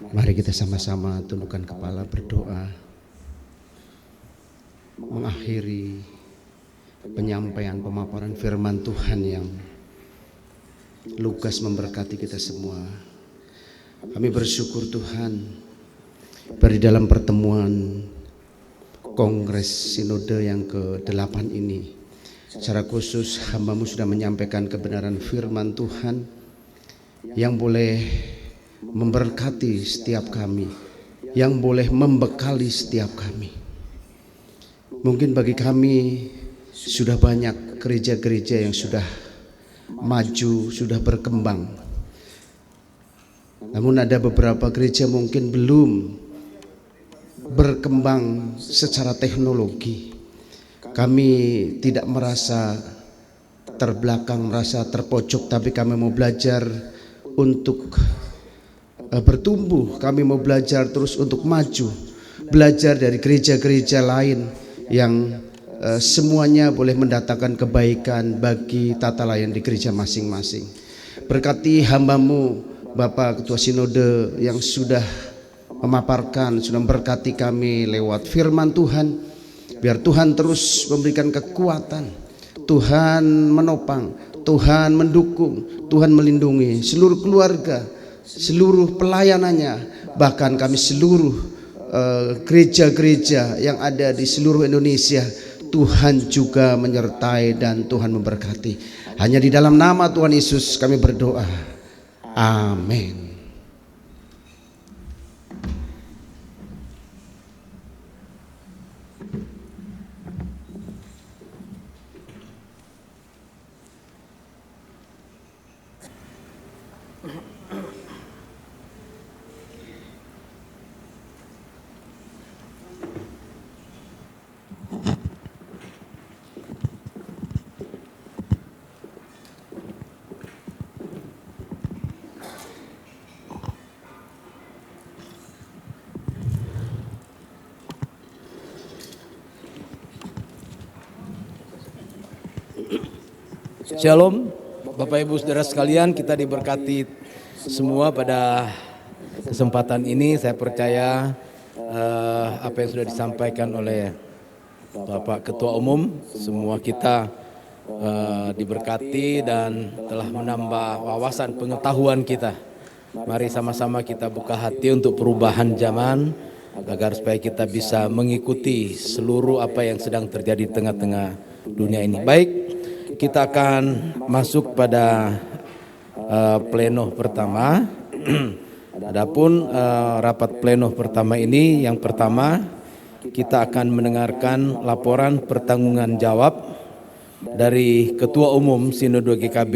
Mari kita sama-sama tundukkan kepala berdoa, mengakhiri penyampaian pemaparan firman Tuhan yang lugas memberkati kita semua. Kami bersyukur Tuhan, di dalam pertemuan Kongres Sinode yang ke-8 ini, secara khusus hamba-Mu sudah menyampaikan kebenaran firman Tuhan yang boleh memberkati setiap kami, yang boleh membekali setiap kami. Mungkin bagi kami sudah banyak gereja-gereja yang sudah maju, sudah berkembang. Namun ada beberapa gereja mungkin belum berkembang secara teknologi. Kami tidak merasa terbelakang, merasa terpojok, tapi kami mau belajar untuk bertumbuh. Kami mau belajar terus untuk maju, belajar dari gereja-gereja lain yang semuanya boleh mendatangkan kebaikan bagi tata layan di gereja masing-masing. Berkati hamba-Mu Bapak Ketua Sinode yang sudah memaparkan, sudah memberkati kami lewat firman Tuhan. Biar Tuhan terus memberikan kekuatan, Tuhan menopang, Tuhan mendukung, Tuhan melindungi seluruh keluarga, seluruh pelayanannya, bahkan kami seluruh gereja-gereja yang ada di seluruh Indonesia. Tuhan juga menyertai dan Tuhan memberkati. Hanya di dalam nama Tuhan Yesus kami berdoa. Amin. Shalom, Bapak Ibu Saudara sekalian, kita diberkati semua pada kesempatan ini. Saya percaya apa yang sudah disampaikan oleh Bapak Ketua Umum, semua kita diberkati dan telah menambah wawasan pengetahuan kita. Mari sama-sama kita buka hati untuk perubahan zaman, agar supaya kita bisa mengikuti seluruh apa yang sedang terjadi di tengah-tengah dunia ini. Baik, kita akan masuk pada pleno pertama. Adapun rapat pleno pertama ini, yang pertama kita akan mendengarkan laporan pertanggungjawaban jawab dari Ketua Umum Sinode GKB,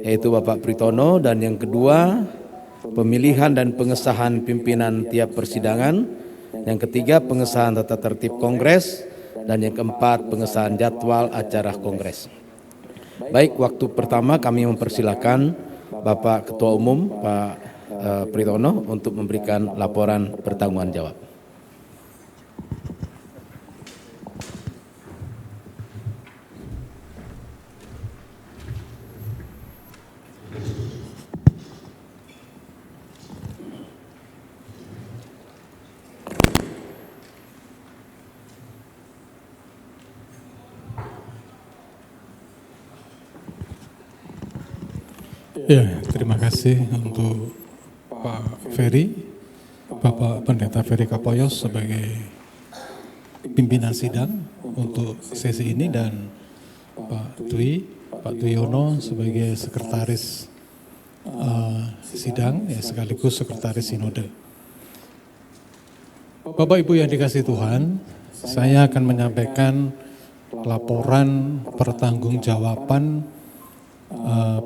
yaitu Bapak Pritono, dan yang kedua pemilihan dan pengesahan pimpinan tiap persidangan, yang ketiga pengesahan tata tertib kongres, dan yang keempat pengesahan jadwal acara kongres. Baik, waktu pertama kami mempersilakan Bapak Ketua Umum Pak Pritono untuk memberikan laporan pertanggungan jawab. Ya, terima kasih untuk Pak Ferry, Bapak Pendeta Ferry Kapoyos sebagai pimpinan sidang untuk sesi ini, dan Pak Tuyono sebagai sekretaris sidang, ya, sekaligus sekretaris sinode. Bapak Ibu yang dikasihi Tuhan, saya akan menyampaikan laporan pertanggungjawaban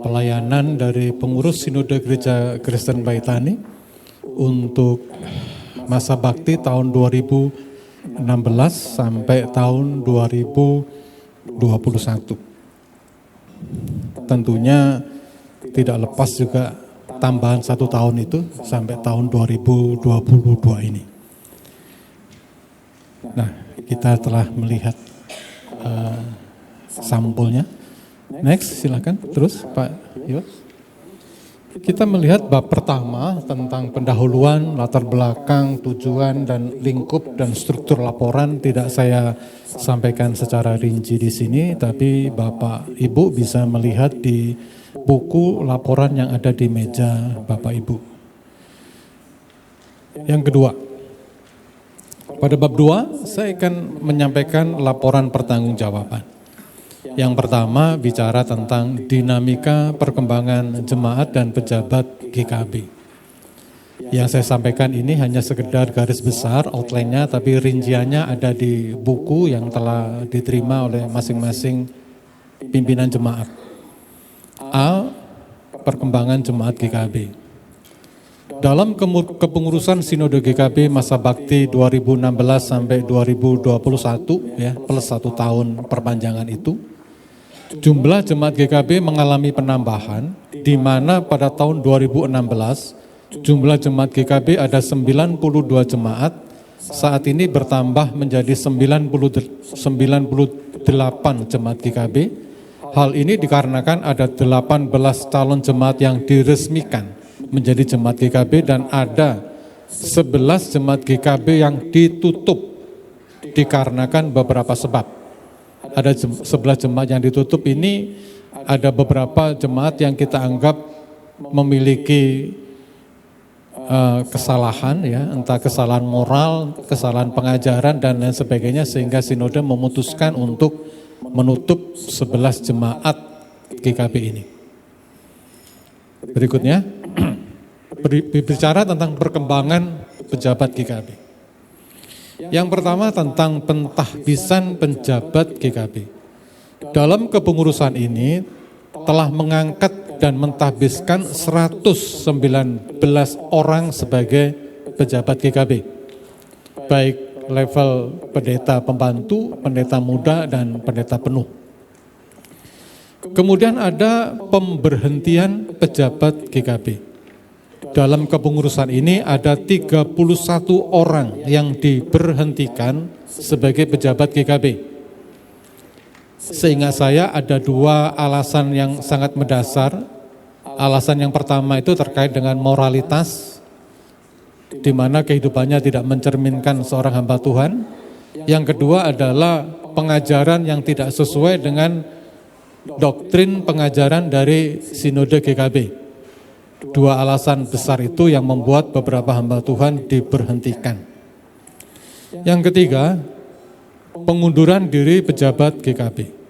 pelayanan dari pengurus Sinode Gereja Kristen Baitani untuk masa bakti tahun 2016 sampai tahun 2021. Tentunya tidak lepas juga tambahan 1 tahun itu sampai tahun 2022 ini. Nah, kita telah melihat sampulnya. Next, silakan terus Pak Yos. Kita melihat bab pertama tentang pendahuluan, latar belakang, tujuan, dan lingkup dan struktur laporan tidak saya sampaikan secara rinci di sini, tapi Bapak Ibu bisa melihat di buku laporan yang ada di meja Bapak Ibu. Yang kedua, pada bab 2 saya akan menyampaikan laporan pertanggungjawaban. Yang pertama bicara tentang dinamika perkembangan jemaat dan pejabat GKB. Yang saya sampaikan ini hanya sekedar garis besar outline-nya, tapi rinciannya ada di buku yang telah diterima oleh masing-masing pimpinan jemaat. A. Perkembangan jemaat GKB. Dalam kepengurusan Sinode GKB masa bakti 2016 sampai 2021 ya, plus 1 tahun perpanjangan itu, jumlah jemaat GKB mengalami penambahan, di mana pada tahun 2016 jumlah jemaat GKB ada 92 jemaat, saat ini bertambah menjadi 98 jemaat GKB. Hal ini dikarenakan ada 18 calon jemaat yang diresmikan menjadi jemaat GKB dan ada 11 jemaat GKB yang ditutup dikarenakan beberapa sebab. Ada 11 jemaat yang ditutup ini, ada beberapa jemaat yang kita anggap memiliki kesalahan ya, entah kesalahan moral, kesalahan pengajaran dan lain sebagainya, sehingga sinode memutuskan untuk menutup 11 jemaat GKB ini. Berikutnya berbicara tentang perkembangan pejabat GKB. Yang pertama tentang pentahbisan penjabat GKB. Dalam kepengurusan ini telah mengangkat dan mentahbiskan 119 orang sebagai pejabat GKB. Baik level pendeta pembantu, pendeta muda, dan pendeta penuh. Kemudian ada pemberhentian pejabat GKB. Dalam kepengurusan ini ada 31 orang yang diberhentikan sebagai pejabat GKB. Seingat saya ada 2 alasan yang sangat mendasar. Alasan yang pertama itu terkait dengan moralitas, di mana kehidupannya tidak mencerminkan seorang hamba Tuhan. Yang kedua adalah pengajaran yang tidak sesuai dengan doktrin pengajaran dari Sinode GKB. 2 alasan besar itu yang membuat beberapa hamba Tuhan diberhentikan. Yang ketiga, pengunduran diri pejabat GKB.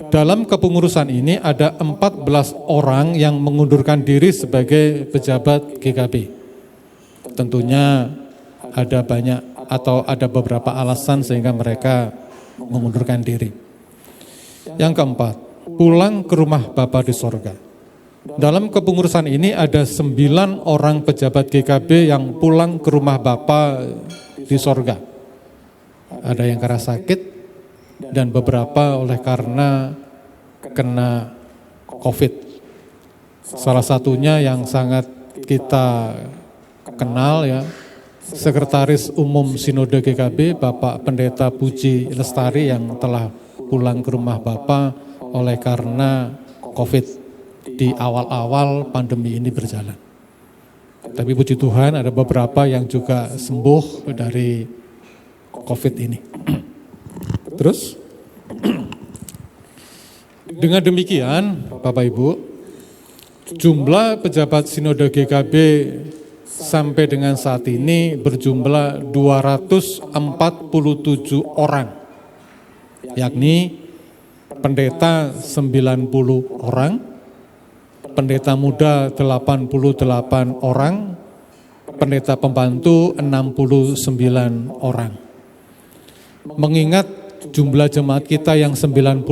Dalam kepengurusan ini ada 14 orang yang mengundurkan diri sebagai pejabat GKB. Tentunya ada banyak atau ada beberapa alasan sehingga mereka mengundurkan diri. Yang keempat, pulang ke rumah Bapa di sorga. Dalam kepengurusan ini ada 9 orang pejabat GKB yang pulang ke rumah Bapa di sorga. Ada yang karena sakit dan beberapa oleh karena kena COVID. Salah satunya yang sangat kita kenal ya, Sekretaris Umum Sinode GKB Bapak Pendeta Puji Lestari yang telah pulang ke rumah Bapa oleh karena COVID di awal-awal pandemi ini berjalan. Tapi puji Tuhan ada beberapa yang juga sembuh dari COVID ini. Terus, dengan demikian Bapak Ibu, jumlah pejabat Sinode GKB sampai dengan saat ini berjumlah 247 orang, yakni pendeta 90 orang, pendeta muda 88 orang, pendeta pembantu 69 orang. Mengingat jumlah jemaat kita yang 94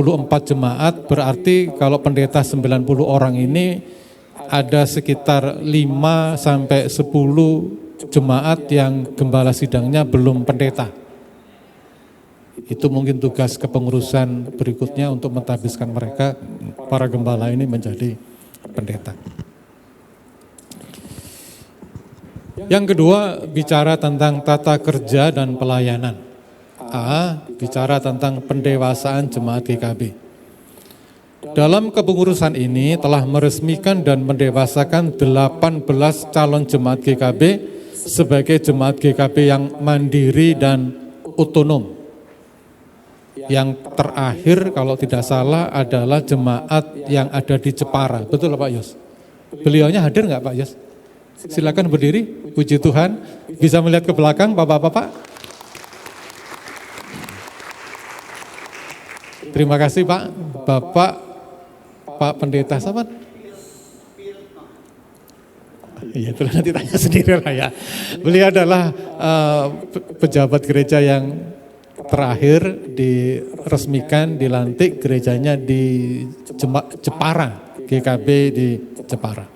jemaat, berarti kalau pendeta 90 orang ini ada sekitar 5 sampai 10 jemaat yang gembala sidangnya belum pendeta. Itu mungkin tugas kepengurusan berikutnya untuk mentahbiskan mereka, para gembala ini menjadi pendeta. Yang kedua, bicara tentang tata kerja dan pelayanan. A, bicara tentang pendewasaan jemaat GKB. Dalam kepengurusan ini telah meresmikan dan mendewasakan 18 calon jemaat GKB sebagai jemaat GKB yang mandiri dan otonom. Yang terakhir kalau tidak salah adalah jemaat yang ada di Jepara. Betul Pak Yos? Beliaunya hadir nggak Pak Yos? Silakan berdiri, puji Tuhan. Bisa melihat ke belakang Bapak-bapak? Terima kasih Pak. Pak Pendeta siapa? Iya, itu nanti tanya sendiri lah ya. Beliau adalah pejabat gereja yang terakhir diresmikan, dilantik gerejanya di Jepara, GKB di Jepara.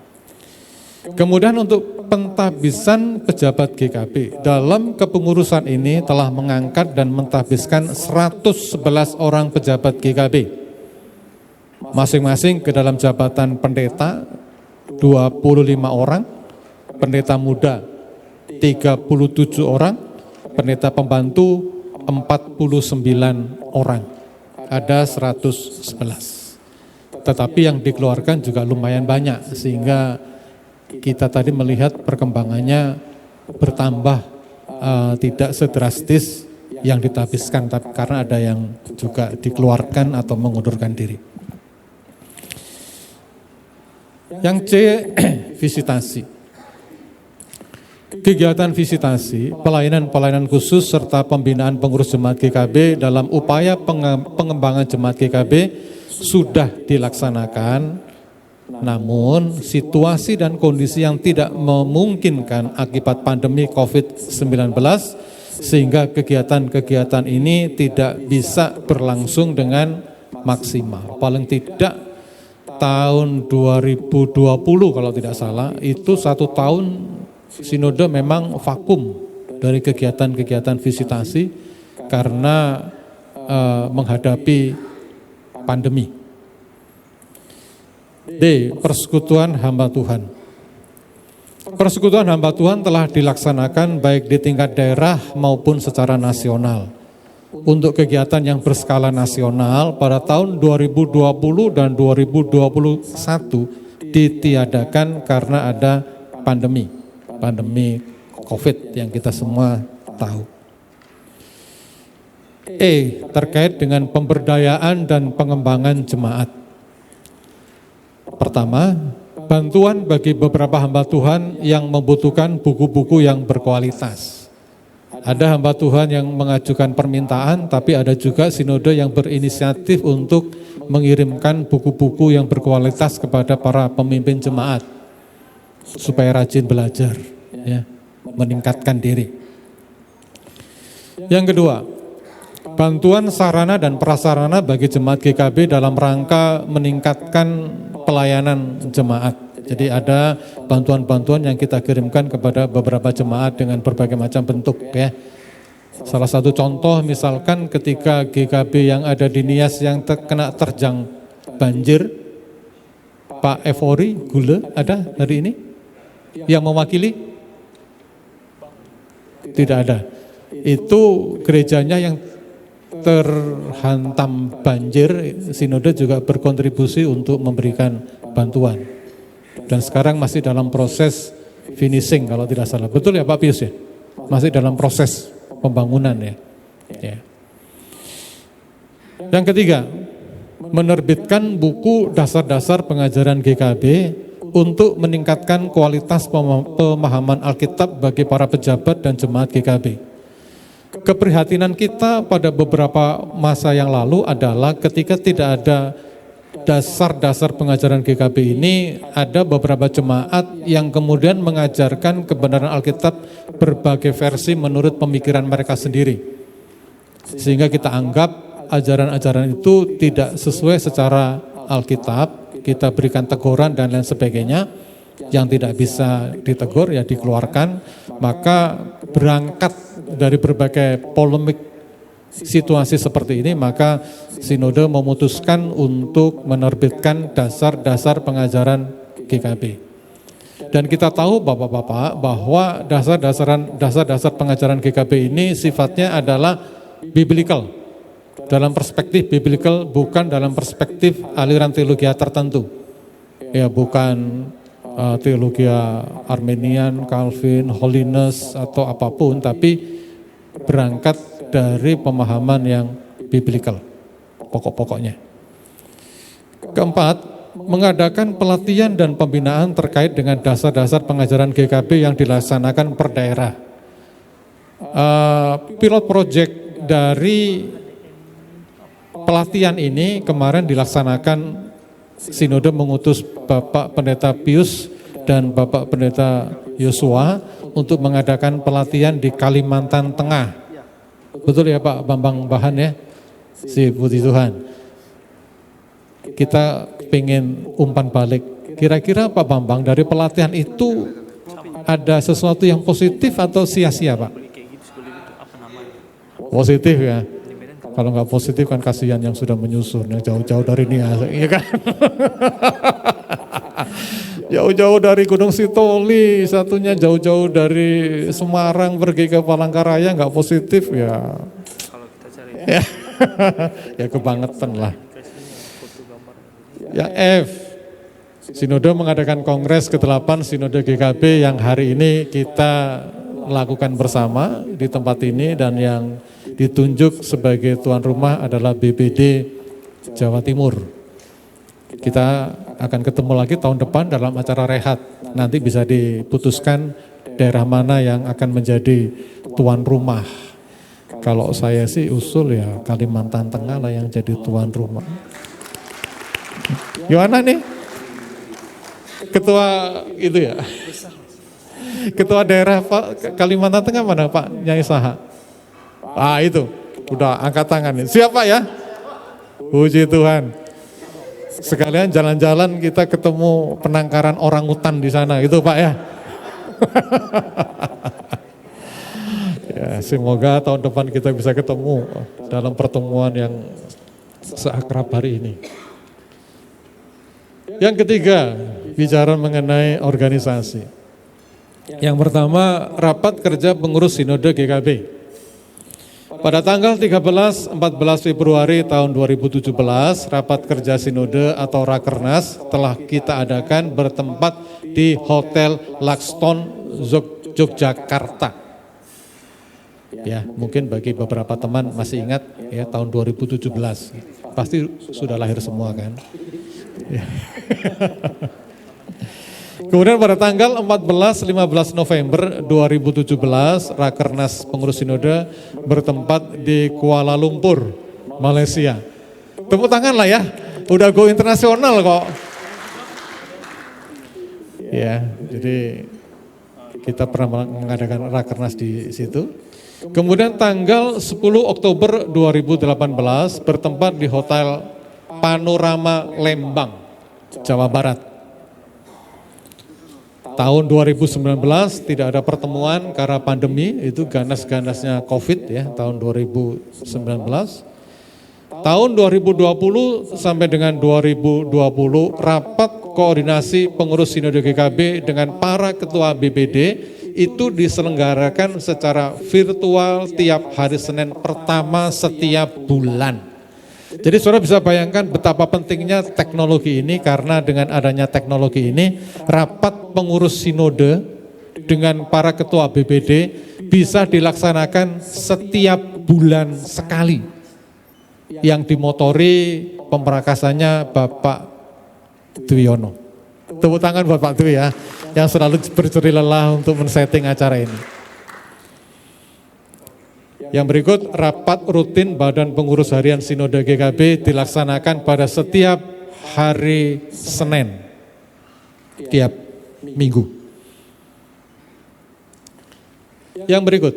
Kemudian untuk pentahbisan pejabat GKB, dalam kepengurusan ini telah mengangkat dan mentahbiskan 111 orang pejabat GKB. Masing-masing ke dalam jabatan pendeta 25 orang, pendeta muda 37 orang, pendeta pembantu 49 orang. Ada 111. Tetapi yang dikeluarkan juga lumayan banyak sehingga kita tadi melihat perkembangannya bertambah, tidak sedrastis yang ditahbiskan, tapi karena ada yang juga dikeluarkan atau mengundurkan diri. Yang C, visitasi. Kegiatan visitasi, pelayanan-pelayanan khusus serta pembinaan pengurus jemaat GKB dalam upaya pengembangan jemaat GKB sudah dilaksanakan. Namun situasi dan kondisi yang tidak memungkinkan akibat pandemi COVID-19 sehingga kegiatan-kegiatan ini tidak bisa berlangsung dengan maksimal. Paling tidak tahun 2020 kalau tidak salah, itu 1 tahun sinode memang vakum dari kegiatan-kegiatan visitasi karena menghadapi pandemi. D. Persekutuan hamba Tuhan. Persekutuan hamba Tuhan telah dilaksanakan baik di tingkat daerah maupun secara nasional. Untuk kegiatan yang berskala nasional pada tahun 2020 dan 2021 ditiadakan karena ada pandemi COVID yang kita semua tahu. E. Terkait dengan pemberdayaan dan pengembangan jemaat. Pertama, bantuan bagi beberapa hamba Tuhan yang membutuhkan buku-buku yang berkualitas. Ada hamba Tuhan yang mengajukan permintaan, tapi ada juga sinode yang berinisiatif untuk mengirimkan buku-buku yang berkualitas kepada para pemimpin jemaat supaya rajin belajar, ya, meningkatkan diri. Yang kedua, bantuan sarana dan prasarana bagi jemaat GKB dalam rangka meningkatkan pelayanan jemaat. Jadi ada bantuan-bantuan yang kita kirimkan kepada beberapa jemaat dengan berbagai macam bentuk, ya. Salah satu contoh misalkan ketika GKB yang ada di Nias yang kena terjang banjir, Pak Evori Gule ada hari ini yang mewakili? Tidak ada. Itu gerejanya yang terhantam banjir, sinode juga berkontribusi untuk memberikan bantuan. Dan sekarang masih dalam proses finishing kalau tidak salah. Betul ya Pak Pius ya? Masih dalam proses pembangunan ya. Yang ketiga, menerbitkan buku dasar-dasar pengajaran GKB untuk meningkatkan kualitas pemahaman Alkitab bagi para pejabat dan jemaat GKB. Keprihatinan kita pada beberapa masa yang lalu adalah ketika tidak ada dasar-dasar pengajaran GKB ini, ada beberapa jemaat yang kemudian mengajarkan kebenaran Alkitab berbagai versi menurut pemikiran mereka sendiri. Sehingga kita anggap ajaran-ajaran itu tidak sesuai secara Alkitab, kita berikan teguran dan lain sebagainya. Yang tidak bisa ditegur ya dikeluarkan. Maka berangkat dari berbagai polemik situasi seperti ini, maka sinode memutuskan untuk menerbitkan dasar-dasar pengajaran GKB. Dan kita tahu Bapak-bapak bahwa dasar-dasar pengajaran GKB ini sifatnya adalah biblical, dalam perspektif biblical, bukan dalam perspektif aliran teologi tertentu. Ya, bukan teologi Arminian, Calvin, Holiness atau apapun, tapi berangkat dari pemahaman yang biblical, pokok-pokoknya. Keempat, mengadakan pelatihan dan pembinaan terkait dengan dasar-dasar pengajaran GKB yang dilaksanakan per daerah. Pilot project dari pelatihan ini kemarin dilaksanakan, Sinode mengutus Bapak Pendeta Pius dan Bapak Pendeta Yosua untuk mengadakan pelatihan di Kalimantan Tengah. Betul ya Pak Bambang Bahan ya? Si puji Tuhan. Kita pengen umpan balik. Kira-kira Pak Bambang, dari pelatihan itu ada sesuatu yang positif atau sia-sia Pak? Positif ya. Kalau nggak positif kan kasihan yang sudah menyusun, yang jauh-jauh dari Nias, ya kan? Jauh-jauh dari Gunung Sitoli, satunya jauh-jauh dari Semarang pergi ke Palangkaraya, nggak positif ya. Kalau kita cari Ya, ya kebangetan lah. Yang F, Sinode mengadakan Kongres ke-8 Sinode GKB yang hari ini kita lakukan bersama di tempat ini, dan yang ditunjuk sebagai tuan rumah adalah BPD Jawa Timur. Kita akan ketemu lagi tahun depan dalam acara rehat. Nanti bisa diputuskan daerah mana yang akan menjadi tuan rumah. Kalau saya sih usul ya Kalimantan Tengah lah yang jadi tuan rumah. Gimana nih? Ketua itu ya? Ketua daerah Pak Kalimantan Tengah mana Pak Nyai Saha? Ah itu, udah angkat tangan nih. Siapa ya? Puji Tuhan. Sekalian jalan-jalan kita ketemu penangkaran orangutan di sana, gitu Pak ya. Ya, semoga tahun depan kita bisa ketemu dalam pertemuan yang seakrab hari ini. Yang ketiga, bicara mengenai organisasi. Yang pertama, rapat kerja pengurus Sinode GKB. Pada tanggal 13-14 Februari tahun 2017, rapat kerja Sinode atau Rakernas telah kita adakan bertempat di Hotel Laxton, Yogyakarta. Ya, mungkin bagi beberapa teman masih ingat ya, tahun 2017. Pasti sudah lahir semua kan? Ya. Kemudian pada tanggal 14-15 November 2017, Rakernas Pengurus Sinode bertempat di Kuala Lumpur, Malaysia. Tepuk tangan lah ya, udah go internasional kok. Ya, jadi kita pernah mengadakan Rakernas di situ. Kemudian tanggal 10 Oktober 2018 bertempat di Hotel Panorama Lembang, Jawa Barat. Tahun 2019 tidak ada pertemuan karena pandemi, itu ganas-ganasnya COVID ya, tahun 2019. Tahun 2020 sampai dengan 2020 rapat koordinasi pengurus Sinode GKB dengan para ketua BPD itu diselenggarakan secara virtual tiap hari Senin pertama setiap bulan. Jadi saudara bisa bayangkan betapa pentingnya teknologi ini, karena dengan adanya teknologi ini rapat pengurus sinode dengan para ketua BPD bisa dilaksanakan setiap bulan sekali. Yang dimotori pemrakasannya Bapak Dwiono. Tepuk tangan buat Pak Dwi ya, yang selalu berjerih lelah untuk men-setting acara ini. Yang berikut, rapat rutin Badan Pengurus Harian Sinode GKB dilaksanakan pada setiap hari Senin, tiap minggu. Yang berikut,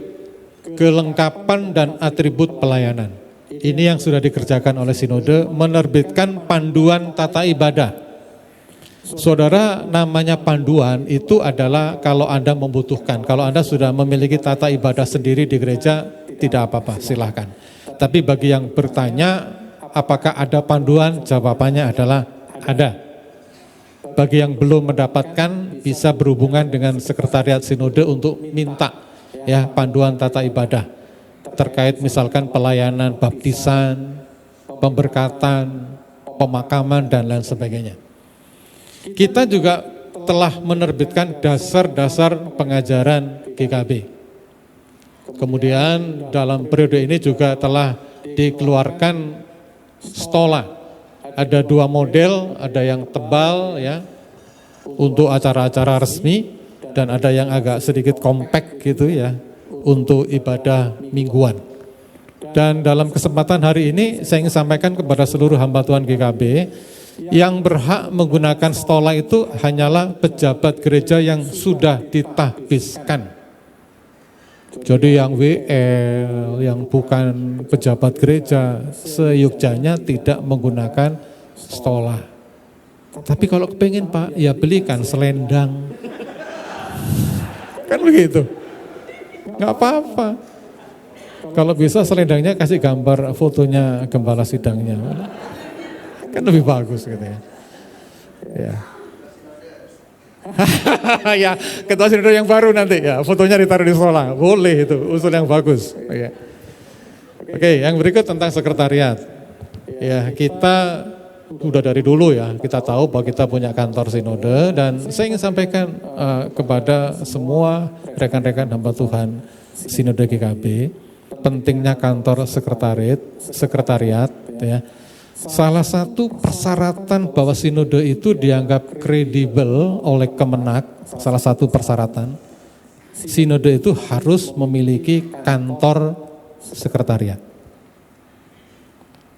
kelengkapan dan atribut pelayanan. Ini yang sudah dikerjakan oleh Sinode, menerbitkan panduan tata ibadah. Saudara, namanya panduan itu adalah kalau Anda membutuhkan, kalau Anda sudah memiliki tata ibadah sendiri di gereja, tidak apa-apa, silahkan. Tapi bagi yang bertanya, apakah ada panduan? Jawabannya adalah ada. Bagi yang belum mendapatkan, bisa berhubungan dengan Sekretariat Sinode untuk minta ya panduan tata ibadah. terkait misalkan pelayanan baptisan, pemberkatan, pemakaman, dan lain sebagainya. Kita juga telah menerbitkan dasar-dasar pengajaran GKB. Kemudian dalam periode ini juga telah dikeluarkan stola. Ada 2 model, ada yang tebal ya untuk acara-acara resmi, dan ada yang agak sedikit compact gitu ya untuk ibadah mingguan. Dan dalam kesempatan hari ini saya ingin sampaikan kepada seluruh hamba Tuhan GKB, yang berhak menggunakan stola itu hanyalah pejabat gereja yang sudah ditahbiskan. Jadi yang WL, yang bukan pejabat gereja, seyogjanya tidak menggunakan stola. Tapi kalau kepingin Pak, ya belikan selendang. Kan begitu. Nggak apa-apa. Kalau bisa selendangnya kasih gambar fotonya gembala sidangnya. Kan lebih bagus gitu ya. Ya. Ya, ketua sinode yang baru nanti ya, fotonya ditaruh di sekolah. Boleh itu, usul yang bagus. Ya. Oke, yang berikut tentang sekretariat. Ya, kita sudah dari dulu ya, kita tahu bahwa kita punya kantor sinode, dan saya ingin sampaikan kepada semua rekan-rekan hamba Tuhan sinode GKB, pentingnya kantor sekretariat ya. Salah satu persyaratan bahwa sinode itu dianggap kredibel oleh Kemenak, salah satu persyaratan, sinode itu harus memiliki kantor sekretariat.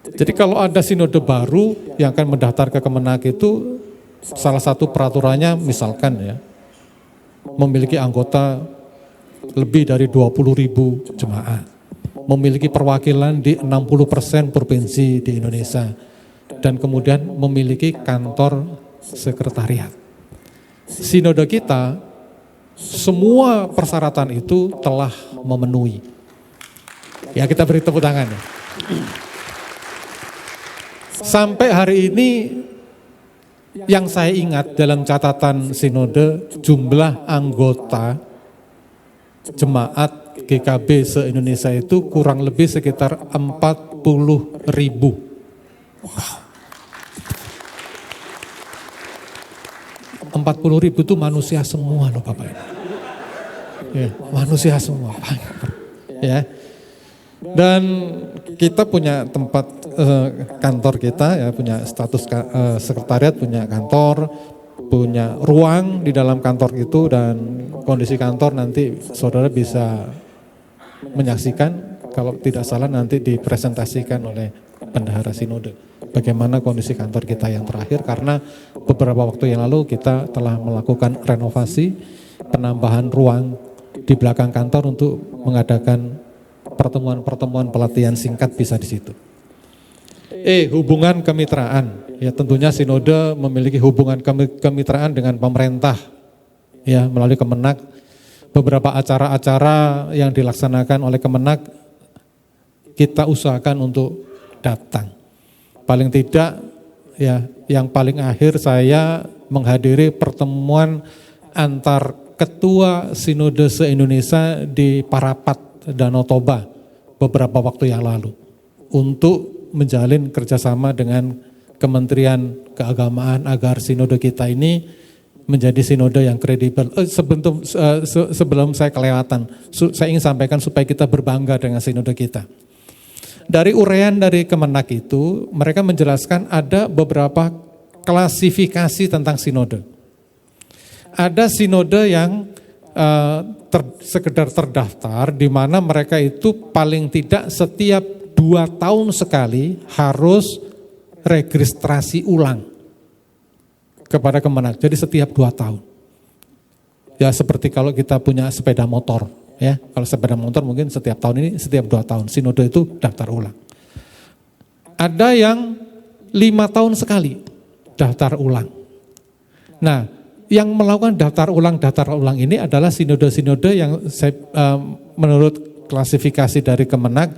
Jadi kalau ada sinode baru yang akan mendaftar ke Kemenak itu, salah satu peraturannya misalkan ya, memiliki anggota lebih dari 20.000 jemaat. Memiliki perwakilan di 60% provinsi di Indonesia, dan kemudian memiliki kantor sekretariat. Sinode kita, semua persyaratan itu telah memenuhi. Ya, kita beri tepuk tangan. Sampai hari ini yang saya ingat dalam catatan sinode, jumlah anggota jemaat GKB se-Indonesia itu kurang lebih sekitar 40.000. Wow. 40.000 itu manusia semua loh Bapak. Ya, manusia semua. Ya. Dan kita punya tempat kantor kita ya, punya status sekretariat, punya kantor, punya ruang di dalam kantor itu, dan kondisi kantor nanti saudara bisa menyaksikan, kalau tidak salah nanti dipresentasikan oleh bendahara sinode bagaimana kondisi kantor kita yang terakhir, karena beberapa waktu yang lalu kita telah melakukan renovasi, penambahan ruang di belakang kantor untuk mengadakan pertemuan-pertemuan pelatihan singkat bisa di situ. Hubungan kemitraan, ya tentunya sinode memiliki hubungan kemitraan dengan pemerintah ya melalui Kemenak. Beberapa acara-acara yang dilaksanakan oleh Kemenak kita usahakan untuk datang. Paling tidak ya, yang paling akhir saya menghadiri pertemuan antar ketua sinode se-Indonesia di Parapat, Danau Toba beberapa waktu yang lalu untuk menjalin kerjasama dengan Kementerian Keagamaan agar sinode kita ini menjadi sinode yang kredibel. Sebelum saya kelewatan, saya ingin sampaikan supaya kita berbangga dengan sinode kita. Dari uraian dari Kemenak itu, mereka menjelaskan ada beberapa klasifikasi tentang sinode. Ada sinode yang sekedar terdaftar, di mana mereka itu paling tidak setiap 2 tahun sekali harus registrasi ulang kepada Kemenak. Jadi setiap 2 tahun. Ya seperti kalau kita punya sepeda motor. Ya, kalau sepeda motor mungkin setiap tahun ini, setiap 2 tahun. Sinode itu daftar ulang. Ada yang 5 tahun sekali daftar ulang. Nah, yang melakukan daftar ulang ini adalah sinode-sinode yang menurut klasifikasi dari Kemenak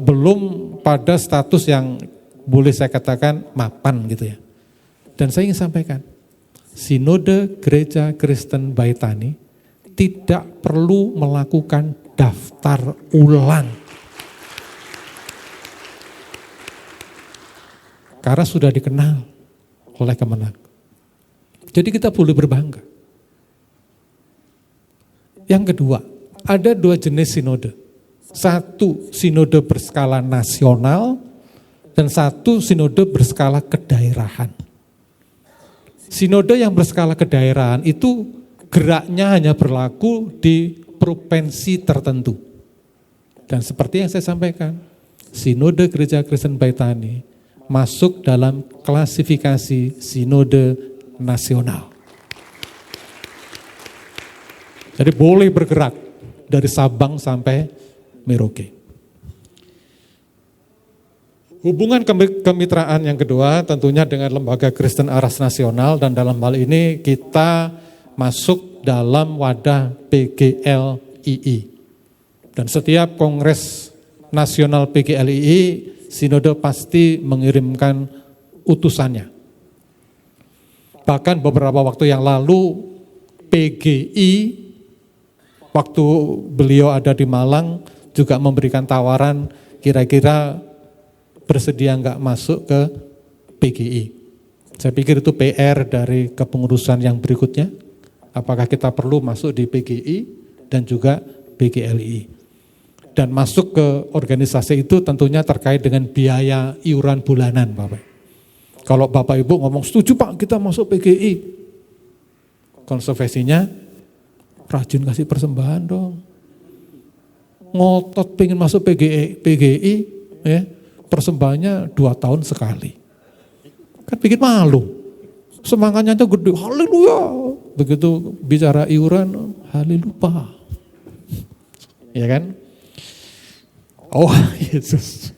belum pada status yang boleh saya katakan mapan gitu ya. Dan saya ingin sampaikan, sinode Gereja Kristen Baitani tidak perlu melakukan daftar ulang karena sudah dikenal oleh Kemenak. Jadi kita boleh berbangga. Yang kedua, ada 2 jenis sinode. Satu sinode berskala nasional dan satu sinode berskala kedaerahan. Sinode yang berskala kedaerahan itu geraknya hanya berlaku di provinsi tertentu. Dan seperti yang saya sampaikan, Sinode Gereja Kristen Baitani masuk dalam klasifikasi sinode nasional. Jadi boleh bergerak dari Sabang sampai Merauke. Hubungan kemitraan yang kedua tentunya dengan Lembaga Kristen Aras Nasional, dan dalam hal ini kita masuk dalam wadah PGLII. Dan setiap Kongres Nasional PGLII, Sinode pasti mengirimkan utusannya. Bahkan beberapa waktu yang lalu PGI, waktu beliau ada di Malang, juga memberikan tawaran kira-kira bersedia nggak masuk ke PGI. Saya pikir itu PR dari kepengurusan yang berikutnya. Apakah kita perlu masuk di PGI dan juga PGLI. Dan masuk ke organisasi itu tentunya terkait dengan biaya iuran bulanan, Bapak. Kalau Bapak Ibu ngomong setuju Pak kita masuk PGI, konsekuensinya rajin kasih persembahan dong. Ngotot pengen masuk PGI ya, persembahannya 2 tahun sekali. Kan bikin malu. Semangatnya aja gede, haleluya. Begitu bicara iuran, haleluya. Ya kan? Oh Yesus.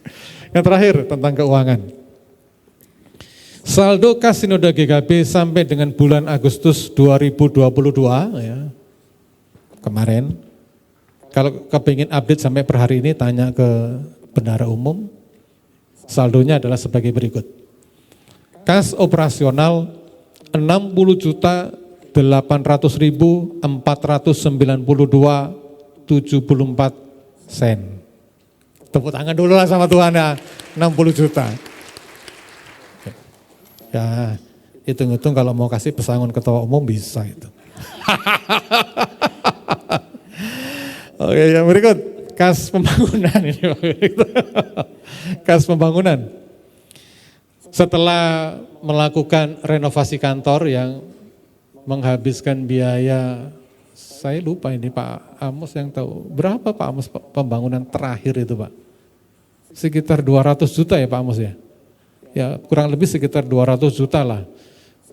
Yang terakhir tentang keuangan. Saldo kas Sinode GKB sampai dengan bulan Agustus 2022 ya, kemarin. Kalau kepingin update sampai per hari ini tanya ke bendahara umum. Saldonya adalah sebagai berikut. Kas operasional 60.800.492.74 sen. Tepuk tangan dulu lah sama Tuhan ya, 60 juta. Ya, hitung-hitung kalau mau kasih pesangon ketua umum bisa itu. Oke, yang berikut, kas pembangunan ini. Kas pembangunan. Setelah melakukan renovasi kantor yang menghabiskan biaya, saya lupa ini Pak Amos yang tahu, berapa Pak Amos pembangunan terakhir itu Pak? Sekitar 200 juta ya Pak Amos ya? Ya kurang lebih sekitar 200 juta lah.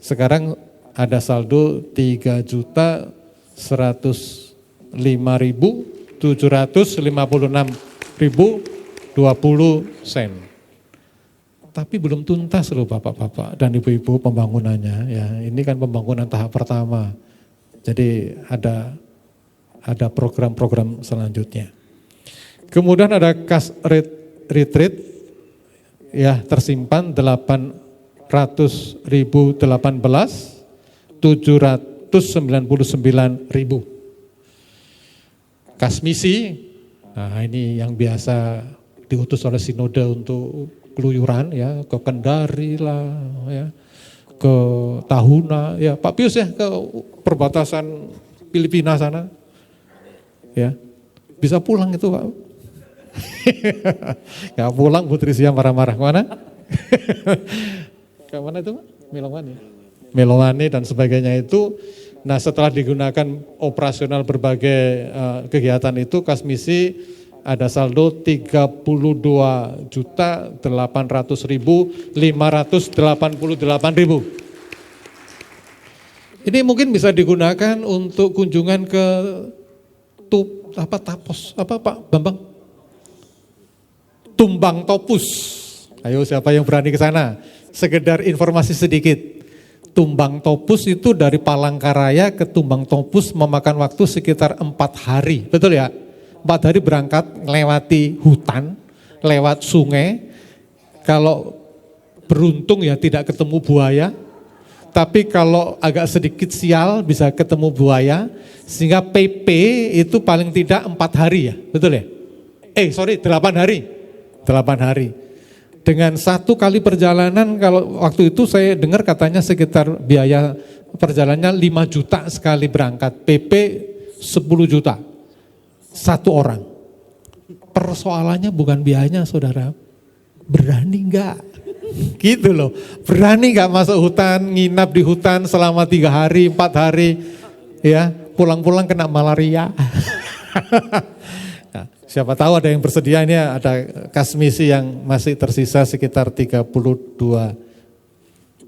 Sekarang ada saldo 3.105.756.20 sen. Tapi belum tuntas loh Bapak-bapak dan Ibu-ibu pembangunannya ya. Ini kan pembangunan tahap pertama. Jadi ada program-program selanjutnya. Kemudian ada kas retreat ya tersimpan 800.018.799.000. Kas misi, nah ini yang biasa diutus oleh Sinode untuk keluyuran ya, ke Kendari lah ya, ke Tahuna ya, Pak Pius ya ke perbatasan Filipina sana ya, bisa pulang itu Pak. Gak pulang Putri Siam marah-marah kemana? Kemana itu Pak? Melowani dan sebagainya itu. Nah setelah digunakan operasional berbagai kegiatan itu, kas misi ada saldo 32.800.588.000. Ini mungkin bisa digunakan untuk kunjungan ke Tapos, apa Pak Bambang? Tumbang Topus. Ayo siapa yang berani ke sana? Sekedar informasi sedikit. Tumbang Topus itu dari Palangkaraya ke Tumbang Topus memakan waktu sekitar 4 hari. Betul ya? 4 hari berangkat melewati hutan, lewat sungai. Kalau beruntung ya tidak ketemu buaya. Tapi kalau agak sedikit sial bisa ketemu buaya. Sehingga PP itu paling tidak 4 hari ya. Betul ya? 8 hari. 8 hari. Dengan 1 kali perjalanan, kalau waktu itu saya dengar katanya sekitar biaya perjalanannya 5 juta sekali berangkat, PP 10 juta, 1 orang. Persoalannya bukan biayanya saudara, berani enggak? Gitu loh, berani enggak masuk hutan, nginap di hutan selama 3 hari, 4 hari, ya pulang-pulang kena malaria. Nah, siapa tahu ada yang bersedia, ini ada kas misi yang masih tersisa sekitar 32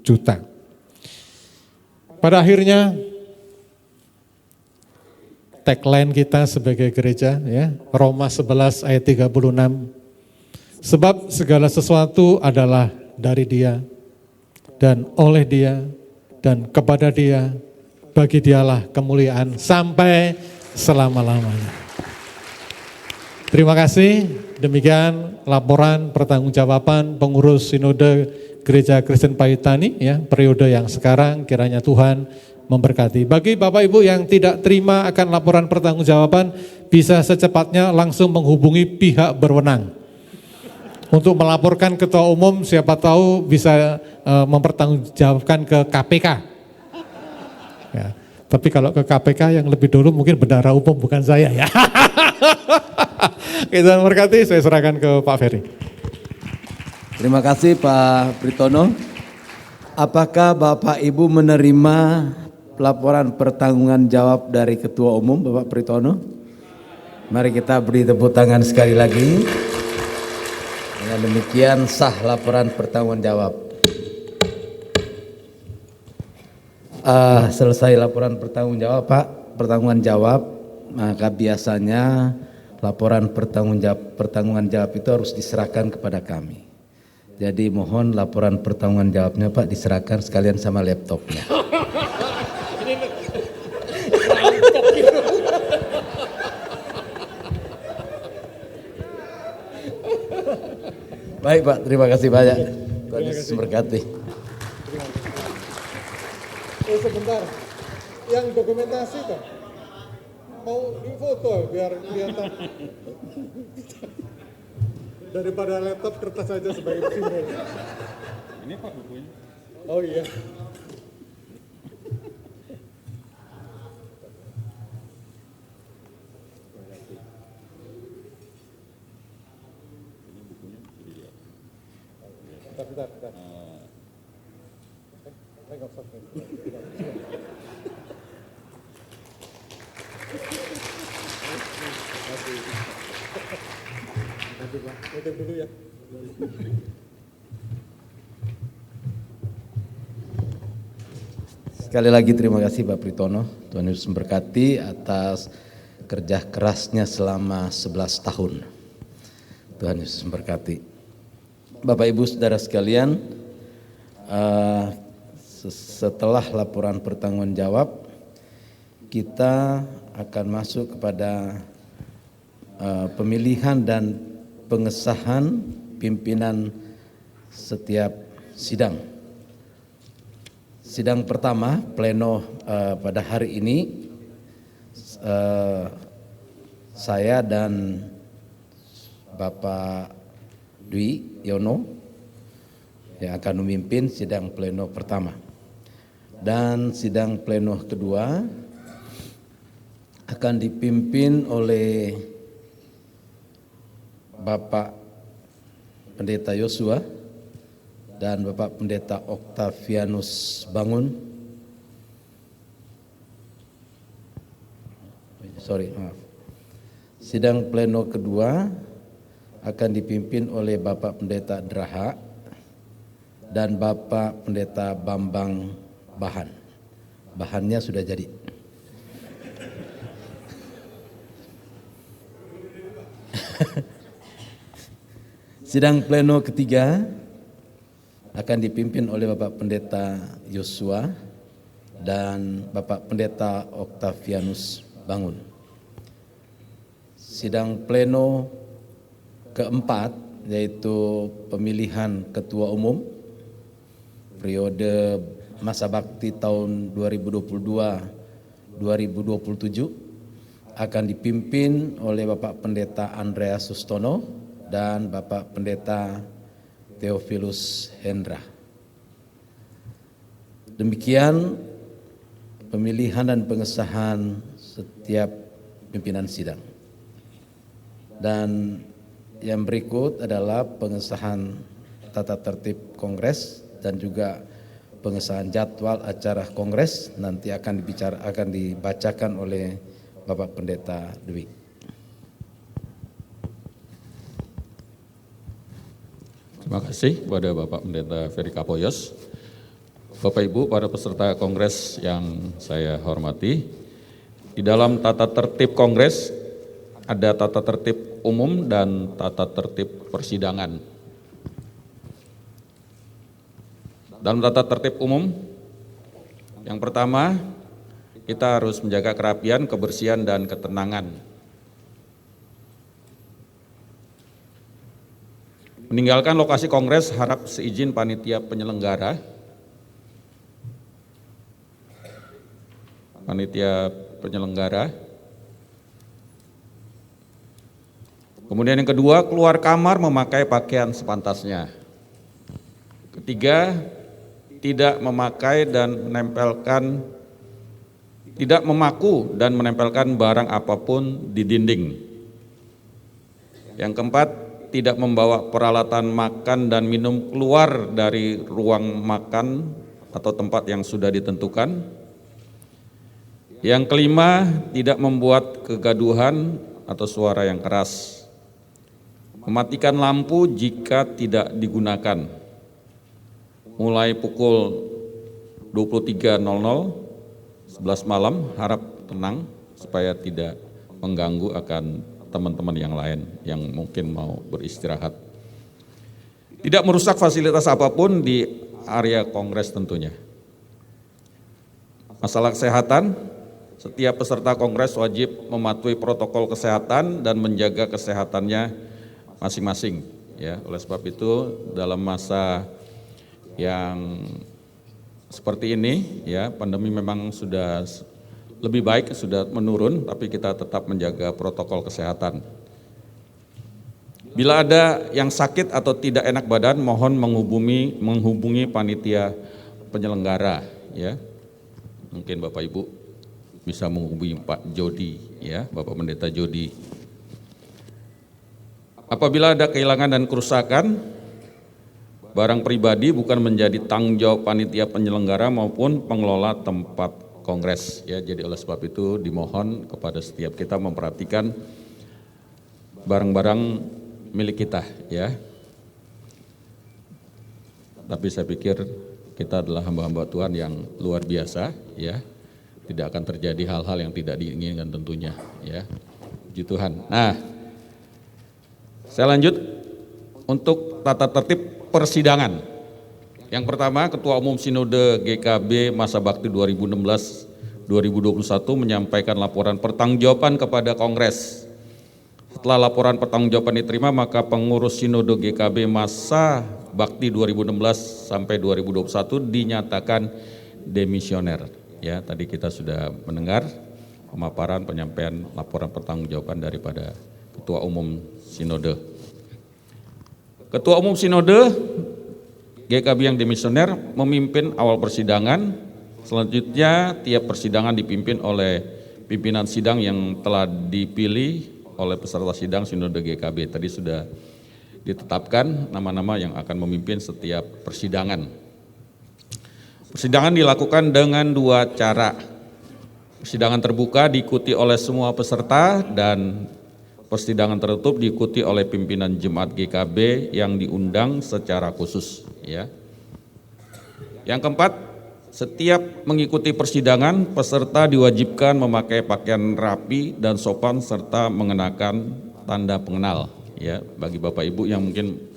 juta. Pada akhirnya tagline kita sebagai gereja, ya, Roma 11 ayat 36. Sebab segala sesuatu adalah dari Dia dan oleh Dia dan kepada Dia, bagi Dialah kemuliaan sampai selama-lamanya. Terima kasih. Demikian laporan pertanggungjawaban pengurus Sinode Gereja Kristen Pahitani, ya, periode yang sekarang. Kiranya Tuhan memberkati. Bagi Bapak Ibu yang tidak terima akan laporan pertanggungjawaban, bisa secepatnya langsung menghubungi pihak berwenang untuk melaporkan ketua umum, siapa tahu bisa mempertanggungjawabkan ke KPK. Ya, tapi kalau ke KPK yang lebih dulu mungkin bendahara umum, bukan saya ya. Kita memberkati, saya serahkan ke Pak Ferry. Terima kasih Pak Pritono. Apakah Bapak Ibu menerima laporan pertanggungan jawab dari Ketua Umum Bapak Pritono? Mari kita beri tepuk tangan sekali lagi. Dengan demikian sah laporan pertanggungan jawab. Selesai laporan pertanggungan jawab Pak, pertanggungan jawab, maka biasanya laporan pertanggungan jawab itu harus diserahkan kepada kami. Jadi mohon laporan pertanggungan jawabnya Pak diserahkan sekalian sama laptopnya. Baik Pak, terima kasih banyak. Tuhan Yesus memberkati. Sebentar, yang dokumentasi kan mau difoto biar kelihatan. Daripada laptop kertas saja sebagai simbol. Ini Pak bukunya. Oh iya. Bentar. Dulu ya. Sekali lagi terima kasih Pak Pritono. Tuhan Yesus memberkati atas kerja kerasnya selama 11 tahun. Tuhan Yesus memberkati. Bapak Ibu Saudara sekalian, setelah laporan pertanggungan jawab, kita akan masuk kepada pemilihan dan pengesahan pimpinan setiap sidang. Sidang pertama pleno pada hari ini, saya dan Bapak Dwi Yono yang akan memimpin sidang pleno pertama. Dan sidang pleno kedua akan dipimpin oleh Bapak Pendeta Yosua dan Bapak Pendeta Octavianus Bangun. Sidang pleno kedua akan dipimpin oleh Bapak Pendeta Draha dan Bapak Pendeta Bambang Bahan. Bahannya sudah jadi. Sidang pleno ketiga akan dipimpin oleh Bapak Pendeta Yosua dan Bapak Pendeta Octavianus Bangun. Sidang pleno keempat yaitu pemilihan ketua umum periode masa bakti tahun 2022-2027 akan dipimpin oleh Bapak Pendeta Andreas Sustono dan Bapak Pendeta Theophilus Hendra. Demikian pemilihan dan pengesahan setiap pimpinan sidang. Dan yang berikut adalah pengesahan tata tertib Kongres dan juga pengesahan jadwal acara Kongres nanti akan dibacakan oleh Bapak Pendeta Dwi. Terima kasih kepada Bapak Pendeta Ferry Kapoyos. Bapak Ibu, para peserta Kongres yang saya hormati, di dalam tata tertib Kongres ada tata tertib umum dan tata tertib persidangan. Dalam tata tertib umum, yang pertama, kita harus menjaga kerapian, kebersihan, dan ketenangan. Meninggalkan lokasi Kongres harap seizin panitia penyelenggara. Kemudian yang kedua, keluar kamar memakai pakaian sepantasnya. Ketiga, tidak memakai dan tidak memaku dan menempelkan barang apapun di dinding. Yang keempat, tidak membawa peralatan makan dan minum keluar dari ruang makan atau tempat yang sudah ditentukan. Yang kelima, tidak membuat kegaduhan atau suara yang keras. Mematikan lampu jika tidak digunakan. Mulai pukul 23.00, 11 malam, harap tenang supaya tidak mengganggu akan teman-teman yang lain yang mungkin mau beristirahat. Tidak merusak fasilitas apapun di area Kongres tentunya. Masalah kesehatan, setiap peserta Kongres wajib mematuhi protokol kesehatan dan menjaga kesehatannya masing-masing. Ya, oleh sebab itu dalam masa yang seperti ini, ya, pandemi memang sudah lebih baik, sudah menurun, tapi kita tetap menjaga protokol kesehatan. Bila ada yang sakit atau tidak enak badan, mohon menghubungi panitia penyelenggara, ya. Mungkin Bapak Ibu bisa menghubungi Pak Jody, ya, Bapak Pendeta Jody. Apabila ada kehilangan dan kerusakan barang pribadi bukan menjadi tanggung jawab panitia penyelenggara maupun pengelola tempat Kongres, ya. Jadi oleh sebab itu dimohon kepada setiap kita memperhatikan barang-barang milik kita, ya. Tapi saya pikir kita adalah hamba-hamba Tuhan yang luar biasa, ya. Tidak akan terjadi hal-hal yang tidak diinginkan tentunya, ya. Puji Tuhan. Nah, saya lanjut untuk tata tertib persidangan. Yang pertama, Ketua Umum Sinode GKB Masa Bakti 2016-2021 menyampaikan laporan pertanggungjawaban kepada Kongres. Setelah laporan pertanggungjawaban diterima, maka pengurus Sinode GKB Masa Bakti 2016 sampai 2021 dinyatakan demisioner. Ya, tadi kita sudah mendengar pemaparan penyampaian laporan pertanggungjawaban daripada Ketua Umum Sinode. Ketua Umum Sinode GKB yang demisioner memimpin awal persidangan. Selanjutnya tiap persidangan dipimpin oleh pimpinan sidang yang telah dipilih oleh peserta sidang Sinode GKB. Tadi sudah ditetapkan nama-nama yang akan memimpin setiap persidangan. Persidangan dilakukan dengan dua cara. Persidangan terbuka diikuti oleh semua peserta dan persidangan tertutup diikuti oleh pimpinan Jemaat GKB yang diundang secara khusus, ya. Yang keempat, setiap mengikuti persidangan peserta diwajibkan memakai pakaian rapi dan sopan serta mengenakan tanda pengenal, ya. Bagi Bapak Ibu yang mungkin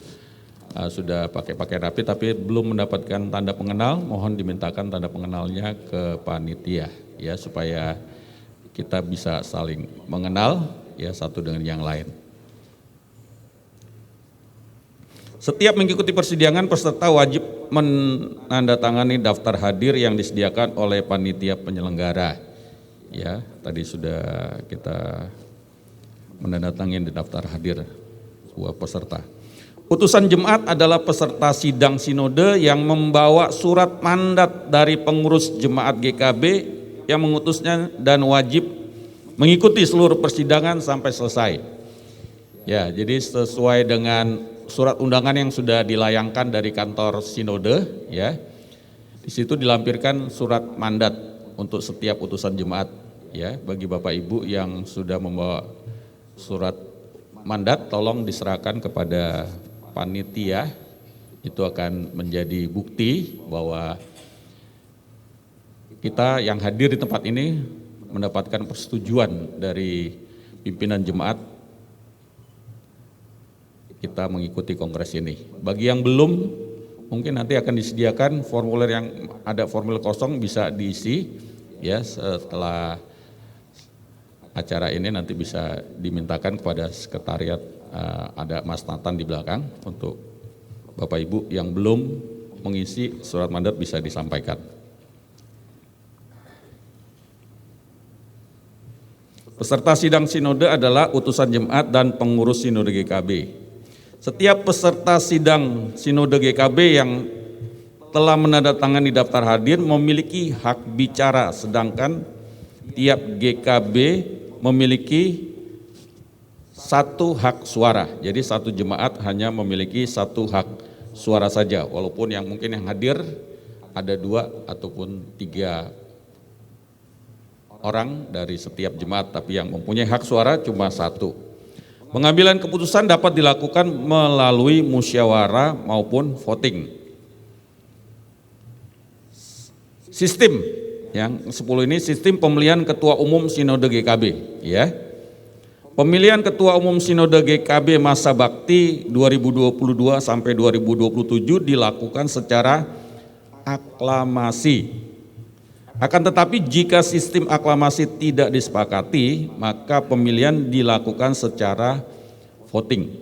sudah pakai pakaian rapi tapi belum mendapatkan tanda pengenal, mohon dimintakan tanda pengenalnya ke panitia, ya, supaya kita bisa saling mengenal, ya, satu dengan yang lain. Setiap mengikuti persidangan peserta wajib menandatangani daftar hadir yang disediakan oleh panitia penyelenggara. Ya, tadi sudah kita menandatangani daftar hadir sebuah peserta. Utusan jemaat adalah peserta sidang sinode yang membawa surat mandat dari pengurus jemaat GKB yang mengutusnya dan wajib mengikuti seluruh persidangan sampai selesai. Ya, jadi sesuai dengan surat undangan yang sudah dilayangkan dari kantor sinode, ya. Di situ dilampirkan surat mandat untuk setiap utusan jemaat, ya. Bagi Bapak Ibu yang sudah membawa surat mandat, tolong diserahkan kepada panitia. Itu akan menjadi bukti bahwa kita yang hadir di tempat ini mendapatkan persetujuan dari pimpinan jemaat kita mengikuti kongres ini. Bagi yang belum, mungkin nanti akan disediakan formulir yang ada formulir kosong bisa diisi, ya, setelah acara ini nanti bisa dimintakan kepada sekretariat, ada Mas Nathan di belakang untuk Bapak Ibu yang belum mengisi surat mandat bisa disampaikan. Peserta sidang sinode adalah utusan jemaat dan pengurus sinode GKB. Setiap peserta sidang sinode GKB yang telah menandatangani daftar hadir memiliki hak bicara, sedangkan tiap GKB memiliki satu hak suara. Jadi satu jemaat hanya memiliki satu hak suara saja, walaupun yang mungkin yang hadir ada 2 ataupun 3 orang dari setiap jemaat, tapi yang mempunyai hak suara cuma 1. Pengambilan keputusan dapat dilakukan melalui musyawarah maupun voting. Sistem yang 10 ini sistem pemilihan ketua umum sinode GKB, ya. Pemilihan ketua umum sinode GKB masa bakti 2022 sampai 2027 dilakukan secara aklamasi. Akan tetapi jika sistem aklamasi tidak disepakati, maka pemilihan dilakukan secara voting.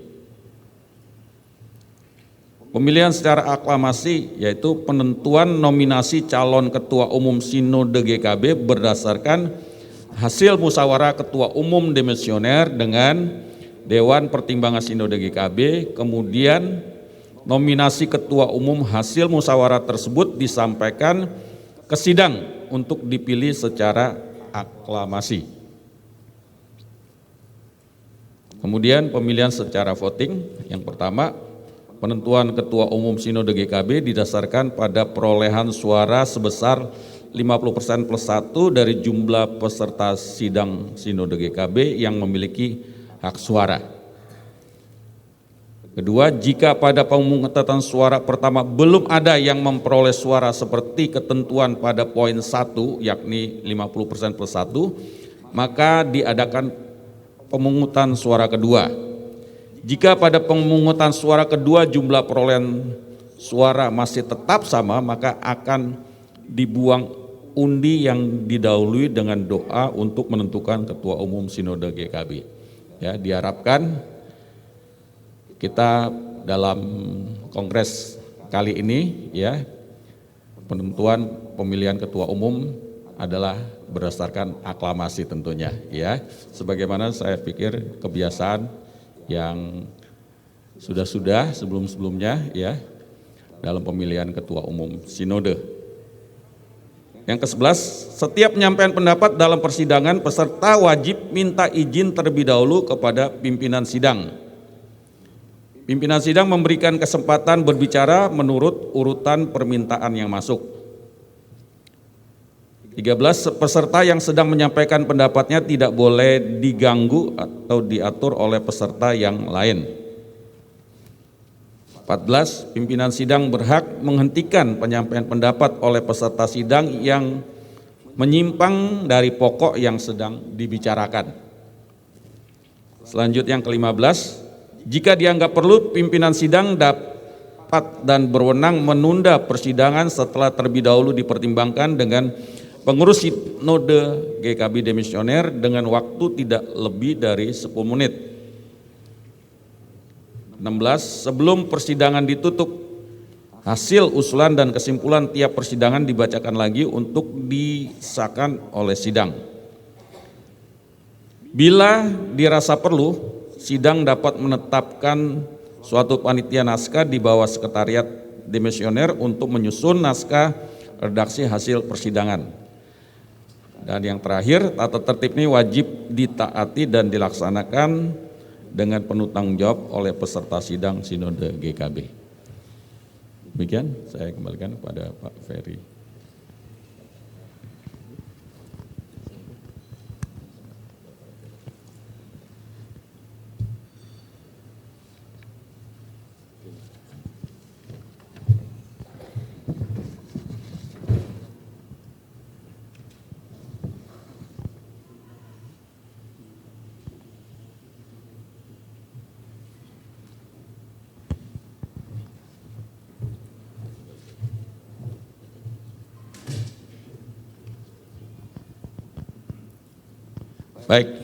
Pemilihan secara aklamasi yaitu penentuan nominasi calon ketua umum sinode GKB berdasarkan hasil musyawarah ketua umum demisioner dengan Dewan Pertimbangan Sinode GKB, kemudian nominasi ketua umum hasil musyawarah tersebut disampaikan ke sidang untuk dipilih secara aklamasi. Kemudian pemilihan secara voting, yang pertama penentuan ketua umum sinode GKB didasarkan pada perolehan suara sebesar 50% plus 1 dari jumlah peserta sidang sinode GKB yang memiliki hak suara. Kedua, jika pada pemungutan suara pertama belum ada yang memperoleh suara seperti ketentuan pada poin 1, yakni 50% plus 1, maka diadakan pemungutan suara kedua. Jika pada pemungutan suara kedua jumlah perolehan suara masih tetap sama, maka akan dibuang undi yang didahului dengan doa untuk menentukan ketua umum sinode GKB. Ya, diharapkan kita dalam kongres kali ini, ya, penentuan pemilihan ketua umum adalah berdasarkan aklamasi tentunya, ya. Sebagaimana saya pikir kebiasaan yang sudah sebelum-sebelumnya, ya, dalam pemilihan ketua umum sinode. Yang ke-11, setiap penyampaian pendapat dalam persidangan peserta wajib minta izin terlebih dahulu kepada pimpinan sidang. Pimpinan sidang memberikan kesempatan berbicara menurut urutan permintaan yang masuk. 13, peserta yang sedang menyampaikan pendapatnya tidak boleh diganggu atau diatur oleh peserta yang lain. 14, pimpinan sidang berhak menghentikan penyampaian pendapat oleh peserta sidang yang menyimpang dari pokok yang sedang dibicarakan. Selanjutnya yang ke-15, jika dianggap perlu, pimpinan sidang dapat dan berwenang menunda persidangan setelah terlebih dahulu dipertimbangkan dengan pengurus sinode GKB demisioner dengan waktu tidak lebih dari 10 menit. 16, sebelum persidangan ditutup, hasil usulan dan kesimpulan tiap persidangan dibacakan lagi untuk disahkan oleh sidang. Bila dirasa perlu, sidang dapat menetapkan suatu panitia naskah di bawah sekretariat demisioner untuk menyusun naskah redaksi hasil persidangan. Dan yang terakhir, tata tertib ini wajib ditaati dan dilaksanakan dengan penuh tanggung jawab oleh peserta sidang Sinode GKB. Demikian, saya kembalikan kepada Pak Ferry. Baik,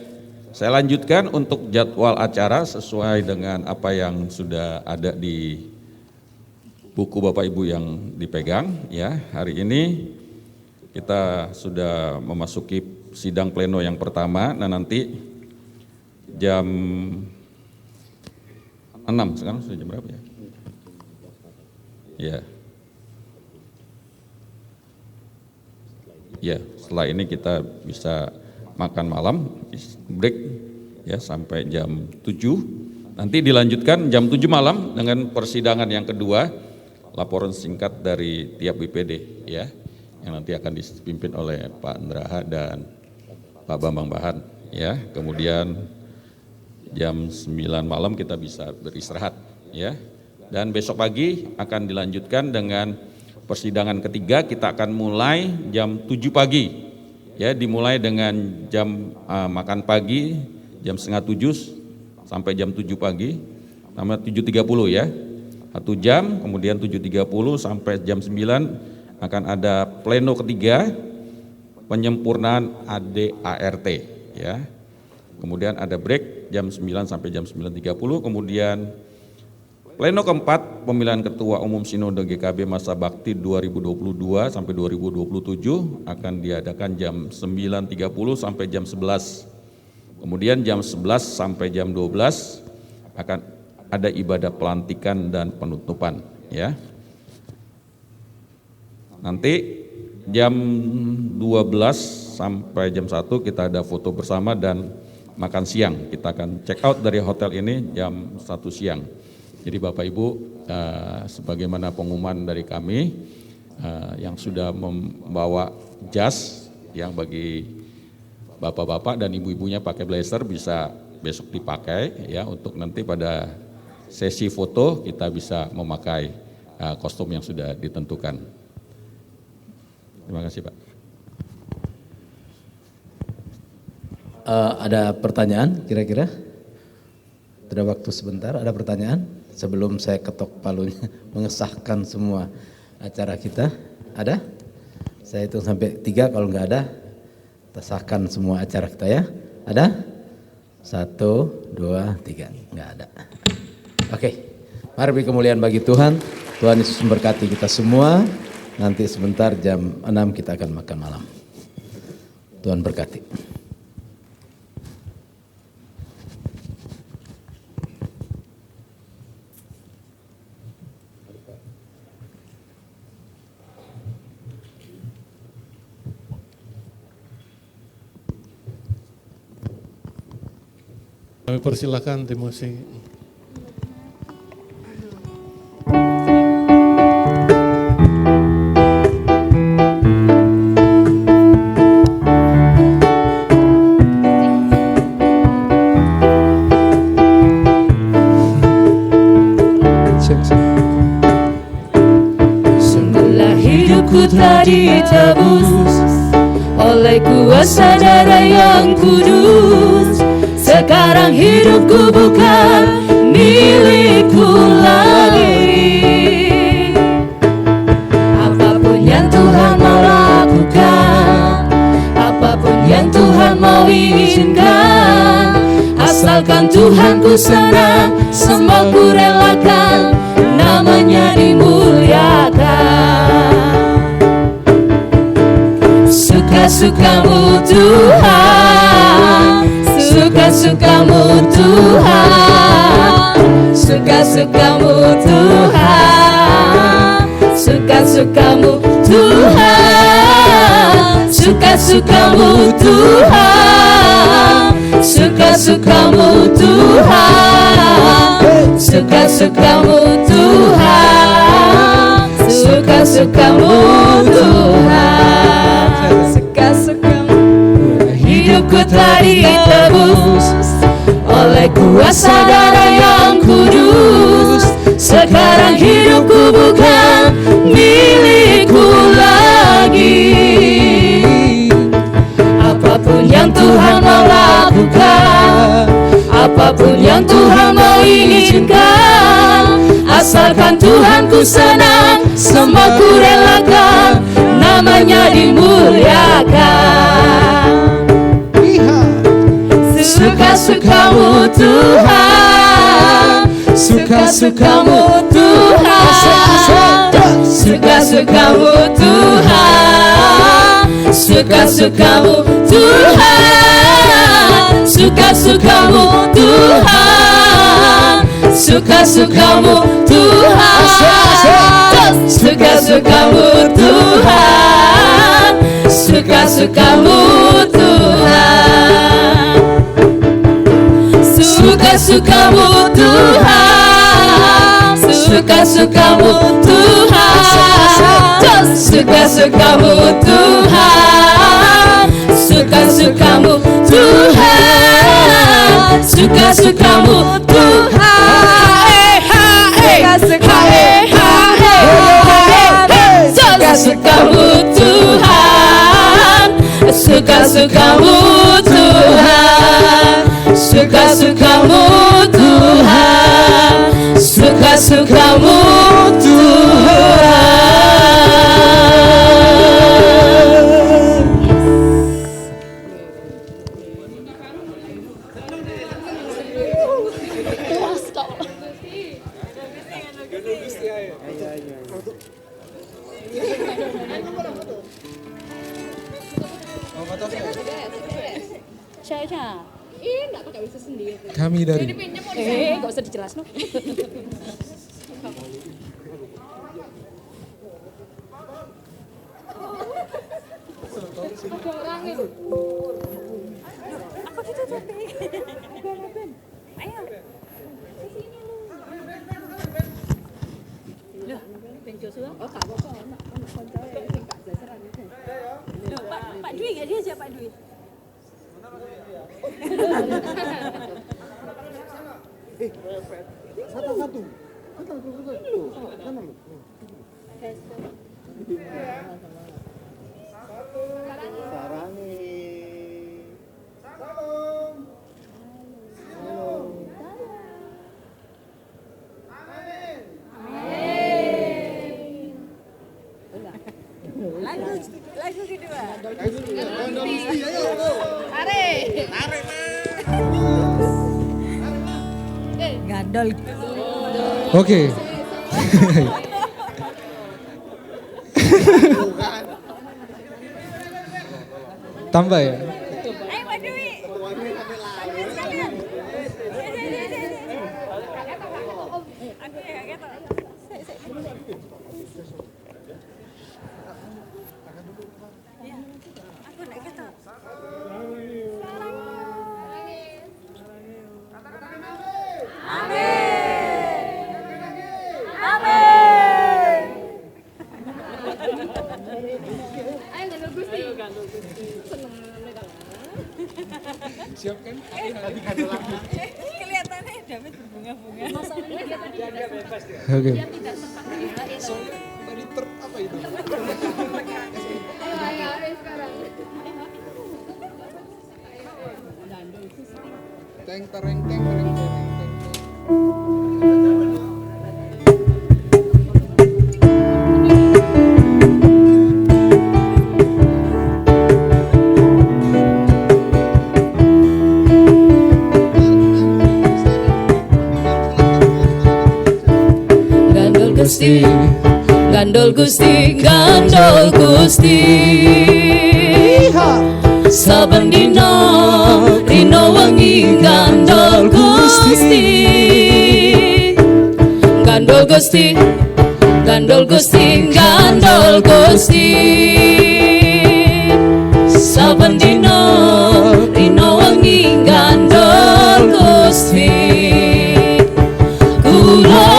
saya lanjutkan untuk jadwal acara sesuai dengan apa yang sudah ada di buku Bapak Ibu yang dipegang. Ya, hari ini kita sudah memasuki sidang pleno yang pertama. Nah, nanti jam 6, sekarang sudah jam berapa ya? Ya. Ya, setelah ini kita bisa makan malam, break ya sampai jam 7. Nanti dilanjutkan jam 7 malam dengan persidangan yang kedua, laporan singkat dari tiap BPD ya, yang nanti akan dipimpin oleh Pak Andraha dan Pak Bambang Bahan ya. Kemudian jam 9 malam kita bisa beristirahat ya. Dan besok pagi akan dilanjutkan dengan persidangan ketiga, kita akan mulai jam 7 pagi. Ya, dimulai dengan jam makan pagi jam 6:30 sampai jam 7 pagi, sama 7.30 ya, 1 jam, kemudian 7.30 sampai jam 9 akan ada pleno ketiga penyempurnaan ADART ya. Kemudian ada break jam 9 sampai jam 9.30, kemudian pleno keempat pemilihan Ketua Umum Sinode GKB masa bakti 2022 sampai 2027 akan diadakan jam 9.30 sampai jam 11. Kemudian jam 11 sampai jam 12 akan ada ibadah pelantikan dan penutupan ya. Nanti jam 12 sampai jam 1 kita ada foto bersama dan makan siang. Kita akan check out dari hotel ini jam 1 siang. Jadi Bapak Ibu, sebagaimana pengumuman dari kami yang sudah membawa jas yang bagi bapak-bapak dan ibu-ibunya pakai blazer bisa besok dipakai ya, untuk nanti pada sesi foto kita bisa memakai kostum yang sudah ditentukan. Terima kasih Pak. Ada pertanyaan kira-kira? Ada waktu sebentar, ada pertanyaan? Sebelum saya ketok palunya, mengesahkan semua acara kita. Ada? Saya hitung sampai 3, kalau nggak ada, kita sahkan semua acara kita ya. Ada? 1, 2, 3, nggak ada. Oke, mari beri kemuliaan bagi Tuhan. Tuhan Yesus memberkati kita semua. Nanti sebentar jam 6 kita akan makan malam. Tuhan berkati. Kami persilakan tim musik. Sungguhlah hidupku telah ditebus oleh kuasa darah yang kudus. Sekarang hidupku bukan milikku lagi. Apapun yang Tuhan mau lakukan, apapun yang Tuhan mau izinkan, asalkan Tuhan ku senang, semua ku relakan, namanya dimuliakan. Suka-sukamu Tuhan, suka-sukamu Tuhan, suka-sukamu Tuhan, suka-sukamu Tuhan, suka-sukamu Tuhan, suka-sukamu Tuhan, suka-sukamu Tuhan, suka-sukamu Tuhan, suka-sukamu. Hidupku telah ditebus oleh kuasa darah yang kudus. Sekarang hidupku bukan milikku lagi. Apapun yang Tuhan mau lakukan, apapun yang Tuhan mau izinkan, asalkan Tuhanku senang, semua ku relakan, namanya dimuliakan. Suka-sukamu Tuhan, suka-sukamu Tuhan, suka-sukamu Tuhan, suka-sukamu Tuhan, suka-sukamu Tuhan, suka-sukamu Tuhan, suka-sukamu Tuhan, suka-sukamu Tuhan. Suka-sukamu Tuhan, suka-sukamu Tuhan, suka-sukamu Tuhan, suka-sukamu Tuhan, suka-sukamu Tuhan, suka-sukamu Tuhan, suka-sukamu Tuhan, suka-sukamu Tuhan, suka-sukamu Tuhan. Kami dari Gak usah dijelasin. Pak Dwi gak dia siapa Pak Dwi? satu-satu. Lagu kedua. Gandol. Oke. Tambah ya. Ayo Pak Dewi. Sekalian. Aku ya gitu. Aku nak gitu. Siapkan. Kelihatannya David berbunga-bunga. Oke. Tadi apa itu? Teng tereng teng tereng tereng teng. Gandol Gusti, gandol Gusti. Saben dino rino wengi gandol Gusti. Gusti, gandol Gusti, gandol Gusti. Saben dina rina wengi gandol Gusti. Kula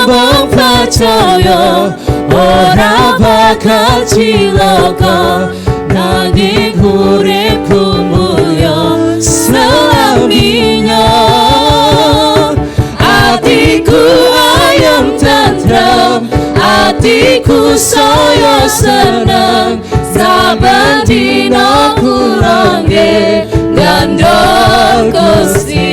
abang percaya ora bakal cilaka, nanging uripku mulya selaminya. Atiku ayam tentrem, atiku saya seneng, saben dina kurangke gandol Gusti.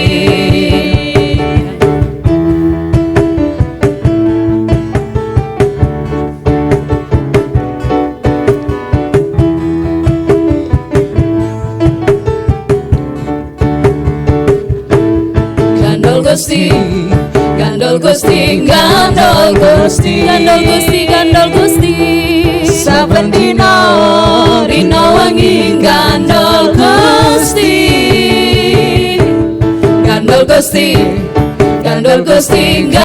Gusti, gandol Gusti, gandol Gusti, gandol Gusti, gandol Gusti. Saben dina rina wengi gandol Gusti, gandol Gusti, gandol Gusti.